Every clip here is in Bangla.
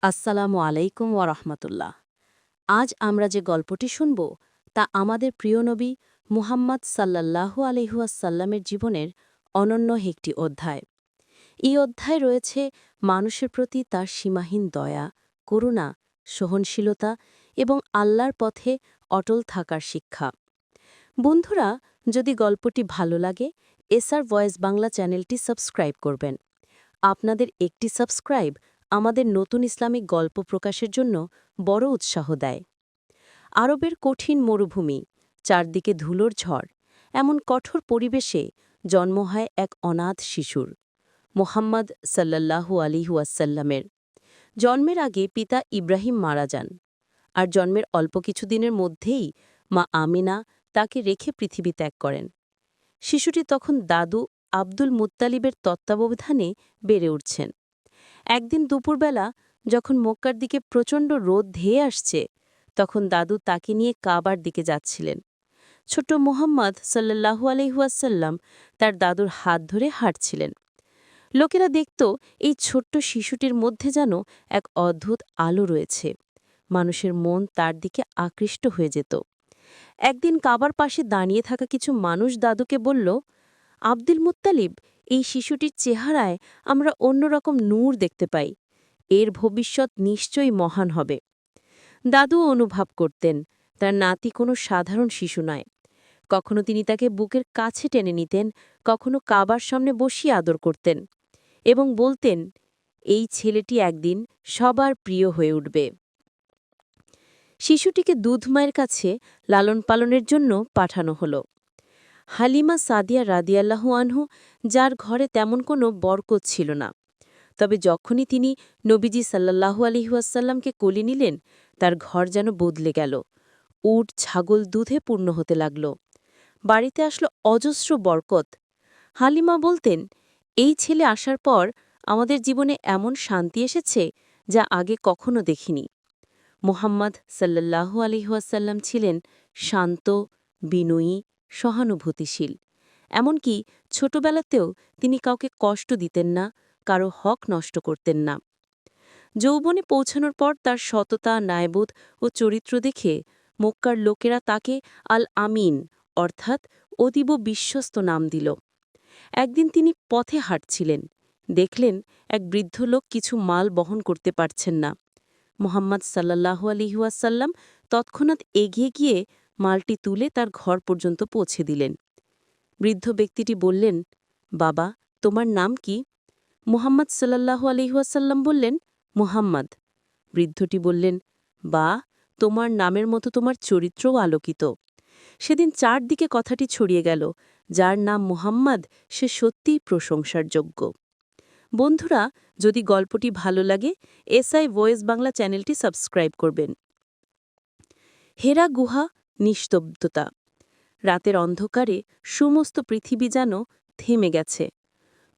আসসালামু আলাইকুম ওয়ারহমতুল্লাহ। আজ আমরা যে গল্পটি শুনব তা আমাদের প্রিয় নবী মুহাম্মদ সাল্লাল্লাহু আলহিহাসাল্লামের জীবনের অনন্য একটি অধ্যায়। এই অধ্যায় রয়েছে মানুষের প্রতি তার সীমাহীন দয়া, করুণা, সহনশীলতা এবং আল্লাহর পথে অটল থাকার শিক্ষা। বন্ধুরা, যদি গল্পটি ভালো লাগে এসআর ভয়েস বাংলা চ্যানেলটি সাবস্ক্রাইব করবেন। আপনাদের একটি সাবস্ক্রাইব আমাদের নতুন ইসলামিক গল্প প্রকাশের জন্য বড় উৎসাহ দেয়। আরবের কঠিন মরুভূমি, চারদিকে ধুলোর ঝড়, এমন কঠোর পরিবেশে জন্ম হয় এক অনাথ শিশুর, মোহাম্মদ সাল্লাল্লাহু আলাইহি ওয়াসাল্লামের। জন্মের আগে পিতা ইব্রাহিম মারা যান, আর জন্মের অল্প কিছুদিনের মধ্যেই মা আমিনা তাকে রেখে পৃথিবী ত্যাগ করেন। শিশুটি তখন দাদু আব্দুল মুত্তালিবের তত্ত্বাবধানে বেড়ে উঠছেন। একদিন দুপুরবেলা যখন মক্কার দিকে প্রচণ্ড রোদ ধেয়ে আসছে, তখন দাদু তাকে নিয়ে কাবার দিকে যাচ্ছিলেন। ছোট্ট মোহাম্মদ সাল্লাল্লাহু আলাইহুয়াসাল্লাম তার দাদুর হাত ধরে হাঁটছিলেন। লোকেরা দেখত এই ছোট্ট শিশুটির মধ্যে যেন এক অদ্ভুত আলো রয়েছে। মানুষের মন তার দিকে আকৃষ্ট হয়ে যেত। একদিন কাবার পাশে দাঁড়িয়ে থাকা কিছু মানুষ দাদুকে বলল, আব্দুল মুত্তালিব, এই শিশুটির চেহারায় আমরা অন্যরকম নূর দেখতে পাই। এর ভবিষ্যৎ নিশ্চয়ই মহান হবে। দাদুও অনুভব করতেন তার নাতি কোনো সাধারণ শিশু নয়। কখনো তিনি তাকে বুকের কাছে টেনে নিতেন, কখনো কাবার সামনে বসিয়ে আদর করতেন এবং বলতেন, এই ছেলেটি একদিন সবার প্রিয় হয়ে উঠবে। শিশুটিকে দুধ মায়ের কাছে লালন পালনের জন্য পাঠানো হলো। হালিমা সাদিয়া রাদিয়াল্লাহু আনহু, যার ঘরে তেমন কোনো বরকত ছিল না। তবে যখনই তিনি নবীজি সাল্লাল্লাহু আলহিহাসাল্লামকে কোলে নিলেন, তার ঘর যেন বদলে গেল। উট ছাগল দুধে পূর্ণ হতে লাগল। বাড়িতে আসলো অজস্র বরকত। হালিমা বলতেন, এই ছেলে আসার পর আমাদের জীবনে এমন শান্তি এসেছে যা আগে কখনো দেখিনি। মুহাম্মদ সাল্লাল্লাহু আলহিহাসাল্লাম ছিলেন শান্ত, বিনয়ী, সহানুভূতিশীল। এমনকি ছোটবেলাতেও তিনি কাউকে কষ্ট দিতেন না, কারো হক নষ্ট করতেন না। যৌবনে পৌঁছানোর পর তার সততা, ন্যায়বোধ ও চরিত্র দেখে মক্কার লোকেরা তাকে আল আমিন অর্থাৎ অতীব বিশ্বস্ত নাম দিল। একদিন তিনি পথে হাঁটছিলেন, দেখলেন এক বৃদ্ধ লোক কিছু মাল বহন করতে পারছেন না। মোহাম্মদ সাল্লাল্লাহু আলহিহাসাল্লাম তৎক্ষণাৎ এগিয়ে গিয়ে মালটি তুলে তার ঘর পর্যন্ত পৌঁছে দিলেন। বৃদ্ধ ব্যক্তিটি বললেন, বাবা, তোমার নাম কি? মুহাম্মদ সাল্লাল্লাহু আলহিহাসাল্লাম বললেন, মুহাম্মদ। বৃদ্ধটি বললেন, বা, তোমার নামের মতো তোমার চরিত্রও আলোকিত। সেদিন চারদিকে কথাটি ছড়িয়ে গেল, যার নাম মুহাম্মদ সে সত্যিই প্রশংসার যোগ্য। বন্ধুরা, যদি গল্পটি ভালো লাগে এসআই ভয়েস বাংলা চ্যানেলটি সাবস্ক্রাইব করবেন। হেরা গুহা, নিস্তব্ধতা। রাতের অন্ধকারে সমস্ত পৃথিবী যেন থেমে গেছে।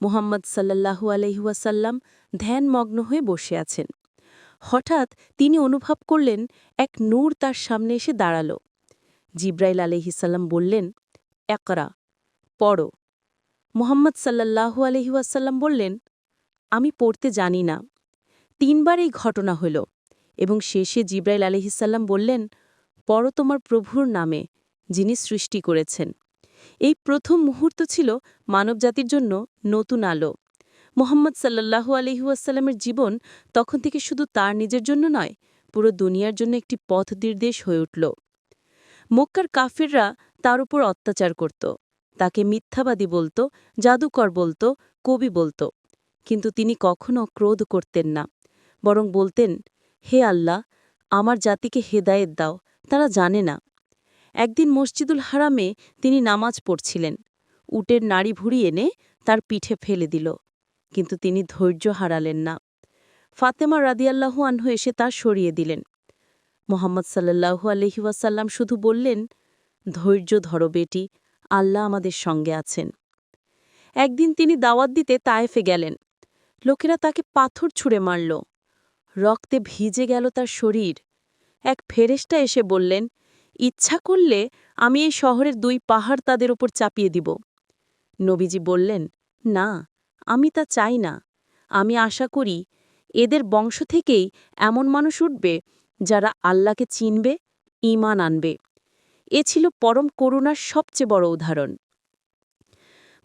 মুহাম্মদ সাল্লাল্লাহু আলহিহাসাল্লাম ধ্যানমগ্ন হয়ে বসে আছেন। হঠাৎ তিনি অনুভব করলেন এক নূর তার সামনে এসে দাঁড়াল। জিব্রাইল আলহিসাল্লাম বললেন, একরা, পড়ো। মুহাম্মদ সাল্লাল্লাহু আলহিহাসাল্লাম বললেন, আমি পড়তে জানি না। তিনবার এই ঘটনা হল এবং শেষে জিব্রাইল আলহিসাল্লাম বললেন, পড়ো তোমার প্রভুর নামে, যিনি সৃষ্টি করেছেন। এই প্রথম মুহূর্ত ছিল মানবজাতির জন্য নতুন আলো। মুহাম্মদ সাল্লাল্লাহু আলহিউসাল্লামের জীবন তখন থেকে শুধু তার নিজের জন্য নয়, পুরো দুনিয়ার জন্য একটি পথ নির্দেশ হয়ে উঠল। মক্কার কাফিররা তার উপর অত্যাচার করত, তাকে মিথ্যাবাদী বলত, জাদুকর বলত, কবি বলত। কিন্তু তিনি কখনো ক্রোধ করতেন না, বরং বলতেন, হে আল্লাহ, আমার জাতিকে হেদায়েত দাও, তারা জানে না। একদিন মসজিদুল হারামে তিনি নামাজ পড়ছিলেন। উটের নাড়ি ভুড়ি এনে তার পিঠে ফেলে দিল, কিন্তু তিনি ধৈর্য হারালেন না। ফাতেমা রাদিয়াল্লাহু আনহু এসে তা সরিয়ে দিলেন। মোহাম্মদ সাল্লাল্লাহু আলহিউসাল্লাম শুধু বললেন, ধৈর্য ধরো বেটি, আল্লাহ আমাদের সঙ্গে আছেন। একদিন তিনি দাওয়াত দিতে তায়েফে গেলেন। লোকেরা তাকে পাথর ছুঁড়ে মারল, রক্তে ভিজে গেল তার শরীর। এক ফেরেশতা এসে বললেন, ইচ্ছা করলে আমি এই শহরের 2 পাহাড় তাদের ওপর চাপিয়ে দিব। নবীজি বললেন, না, আমি তা চাই না। আমি আশা করি এদের বংশ থেকেই এমন মানুষ উঠবে যারা আল্লাহকে চিনবে, ঈমান আনবে। এ ছিল পরম করুণার সবচেয়ে বড় উদাহরণ।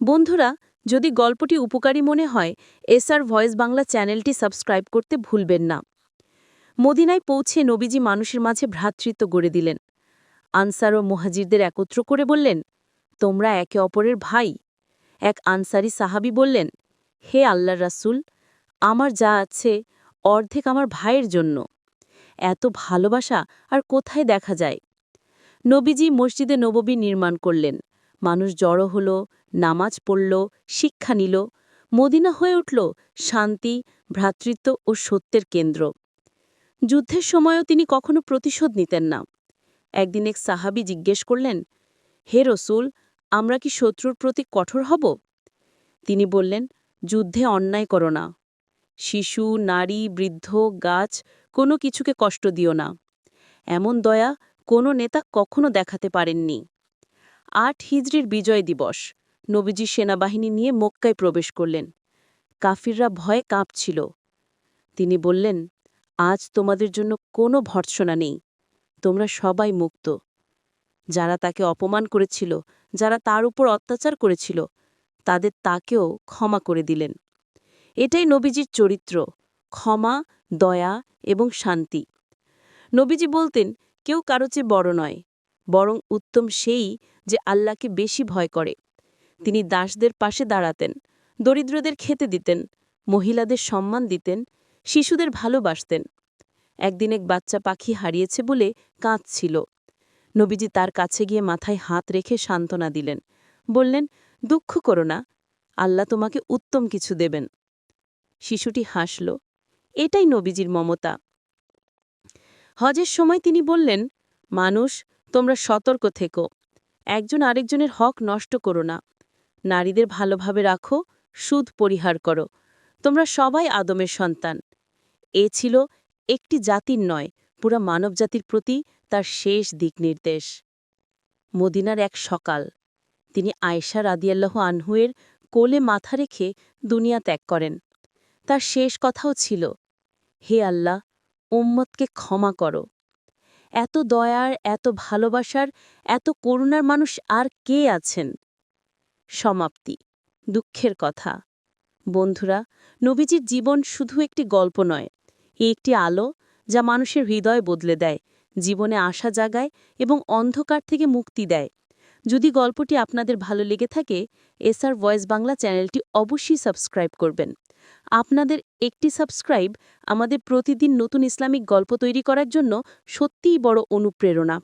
বন্ধুরা, যদি গল্পটি উপকারী মনে হয়, এসআর ভয়েস বাংলা চ্যানেলটি সাবস্ক্রাইব করতে ভুলবেন না। মদিনায় পৌঁছে নবীজি মানুষের মাঝে ভ্রাতৃত্ব গড়ে দিলেন। আনসার ও মুহাজিরদের একত্র করে বললেন, তোমরা একে অপরের ভাই। এক আনসারি সাহাবী বললেন, হে আল্লাহর রাসূল, আমার যা আছে অর্ধেক আমার ভাইয়ের জন্য। এত ভালোবাসা আর কোথায় দেখা যায়? নবীজি মসজিদে নববী নির্মাণ করলেন। মানুষ জড়ো হল, নামাজ পড়ল, শিক্ষা নিল। মদিনা হয়ে উঠল শান্তি, ভ্রাতৃত্ব ও সত্যের কেন্দ্র। যুদ্ধের সময়ও তিনি কখনো প্রতিশোধ নিতেন না। একদিন এক সাহাবী জিজ্ঞেস করলেন, হে রসূল, আমরা কি শত্রুর প্রতি কঠোর হব? তিনি বললেন, যুদ্ধে অন্যায় করো না। শিশু, নারী, বৃদ্ধ, গাছ কোনো কিছুকে কষ্ট দিও না। এমন দয়া কোনো নেতা কখনো দেখাতে পারেননি। ৮ হিজরির বিজয় দিবস। নবীজি সেনাবাহিনী নিয়ে মক্কায় প্রবেশ করলেন। কাফিররা ভয়ে কাঁপছিল। তিনি বললেন, আজ তোমাদের জন্য কোনো ভর্ৎসনা নেই। তোমরা সবাই মুক্ত। যারা তাকে অপমান করেছিল, যারা তার উপর অত্যাচার করেছিল, তাদের তাকেও ক্ষমা করে দিলেন। এটাই নবীজির চরিত্র, ক্ষমা, দয়া এবং শান্তি। নবীজি বলতেন, কেউ কারো চেয়ে বড় নয়, বরং উত্তম সেই যে আল্লাহকে বেশি ভয় করে। তিনি দাসদের পাশে দাঁড়াতেন, দরিদ্রদের খেতে দিতেন, মহিলাদের সম্মান দিতেন, শিশুদের ভালোবাসতেন। একদিন এক বাচ্চা পাখি হারিয়েছে বলে কাঁদছিল। নবীজি তার কাছে গিয়ে মাথায় হাত রেখে সান্ত্বনা দিলেন। বললেন, দুঃখ করো না, আল্লাহ তোমাকে উত্তম কিছু দেবেন। শিশুটি হাসল। এটাই নবীজির মমতা। হজের সময় তিনি বললেন, মানুষ, তোমরা সতর্ক থেকো। একজন আরেকজনের হক নষ্ট করো না। নারীদের ভালোভাবে রাখো, সুদ পরিহার করো। তোমরা সবাই আদমের সন্তান। এ ছিল একটি জাতির নয়, পুরা মানবজাতির প্রতি তার শেষ দিকনির্দেশ। মদিনার এক সকাল। তিনি আয়েশা রাদিয়াল্লাহু আনহুয়ের কোলে মাথা রেখে দুনিয়া ত্যাগ করেন। তার শেষ কথাও ছিল, হে আল্লাহ, উম্মতকে ক্ষমা করো। এত দয়ার, এত ভালোবাসার, এত করুণার মানুষ আর কে আছেন? সমাপ্তি। দুঃখের কথা। বন্ধুরা, নবীজির জীবন শুধু একটি গল্প নয়, এ একটি আলো যা মানুষের হৃদয় বদলে দেয়, জীবনে আশা জাগায় এবং অন্ধকার থেকে মুক্তি দেয়। যদি গল্পটি আপনাদের ভালো লেগে থাকে, এসআর ভয়েস বাংলা চ্যানেলটি অবশ্যই সাবস্ক্রাইব করবেন। আপনাদের একটি সাবস্ক্রাইব আমাদের প্রতিদিন নতুন ইসলামিক গল্প তৈরি করার জন্য সত্যিই বড় অনুপ্রেরণা।